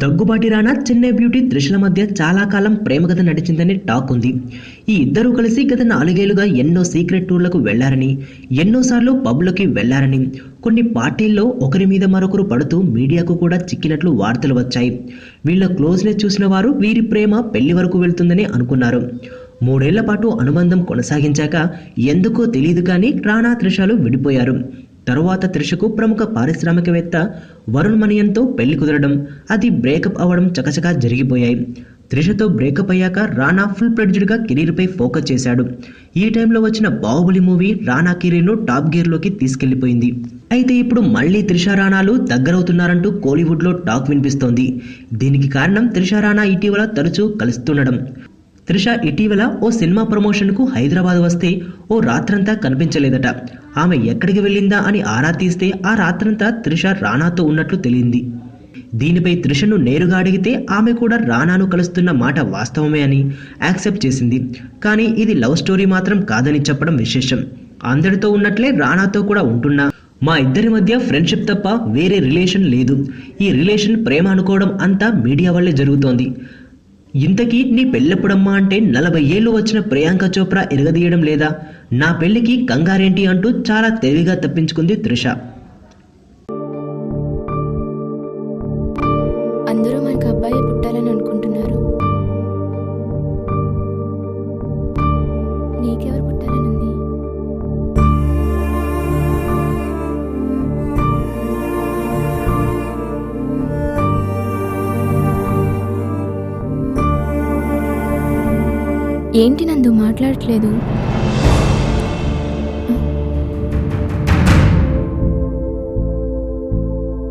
దగ్గుబాటి రానా, Chennai beauty త్రిషల మధ్య చాలా కాలం ప్రేమ కథ నడిచిందని టాక్ ఉంది. ఈ ఇద్దరూ కలిసి గత 4 ఏళ్లుగా ఎన్నో సీక్రెట్ టూర్లకు వెళ్లారని, ఎన్నోసార్లు పబ్లకి వెళ్లారని, కొన్ని పార్టీల్లో ఒకరి మీద మరొకరు పడుతూ మీడియాకు కూడా చిక్కినట్లు వార్తలు వచ్చాయి. వీళ్ళ క్లోజ్నెస్ చూసిన వారు వీరి ప్రేమ పెళ్లి వరకు వెళ్తుందని అనుకున్నారు. 3 ఏళ్ల పాటు అనుబంధం కొనసాగించాక ఎందుకో తెలియదు కానీ రానా త్రిషలు విడిపోయారు. తరువాత త్రిషకు ప్రముఖ పారిశ్రామికవేత్త వరుణ్ మనియన్తో పెళ్లి కుదరడం, అది బ్రేకప్ అవ్వడం చకచకా జరిగిపోయాయి. త్రిషతో బ్రేకప్ అయ్యాక రానా ఫుల్ ఫ్లెడ్జ్డ్గా కెరీర్పై ఫోకస్ చేశాడు. ఈ టైంలో వచ్చిన బాహుబలి మూవీ రానా కెరీర్ను టాప్ గేర్లోకి తీసుకెళ్లిపోయింది. అయితే ఇప్పుడు మళ్ళీ త్రిష రానాలు దగ్గరవుతున్నారంటూ కోలీవుడ్లో టాక్ వినిపిస్తోంది. దీనికి కారణం త్రిష రానా ఇటీవల తరచూ కలుస్తుండడం. త్రిష ఇటీవల ఓ సినిమా ప్రమోషన్కు హైదరాబాద్ వస్తే ఓ రాత్రంతా కనిపించలేదట. ఆమె ఎక్కడికి వెళ్ళిందా అని ఆరా తీస్తే ఆ రాత్రంతా త్రిష రానాతో ఉన్నట్లు తెలియంది. దీనిపై త్రిషను నేరుగా అడిగితే ఆమె కూడా రానాను కలుస్తున్న మాట వాస్తవమే అని యాక్సెప్ట్ చేసింది. కానీ ఇది లవ్ స్టోరీ మాత్రం కాదని చెప్పడం విశేషం. అందరితో ఉన్నట్లే రానాతో కూడా ఉంటున్నా, మా ఇద్దరి మధ్య ఫ్రెండ్షిప్ తప్ప వేరే రిలేషన్ లేదు. ఈ రిలేషన్ ప్రేమ అనుకోవడం అంతా మీడియా వల్లే జరుగుతోంది. ఇంతకీ నీ పెళ్ళెప్పుడమ్మా అంటే 40 ఏళ్ళు వచ్చిన ప్రియాంక చోప్రా ఎరగదీయడం లేదా? నా పెళ్లికి కంగారేంటి అంటూ చాలా తెలివిగా తప్పించుకుంది త్రిష. అందరూ మనకు అబ్బాయి పుట్టాలని అనుకుంటున్నారు. నీకెవరు పుట్టాలనుంది? ఏంటి నందు మాట్లాడట్లేదు?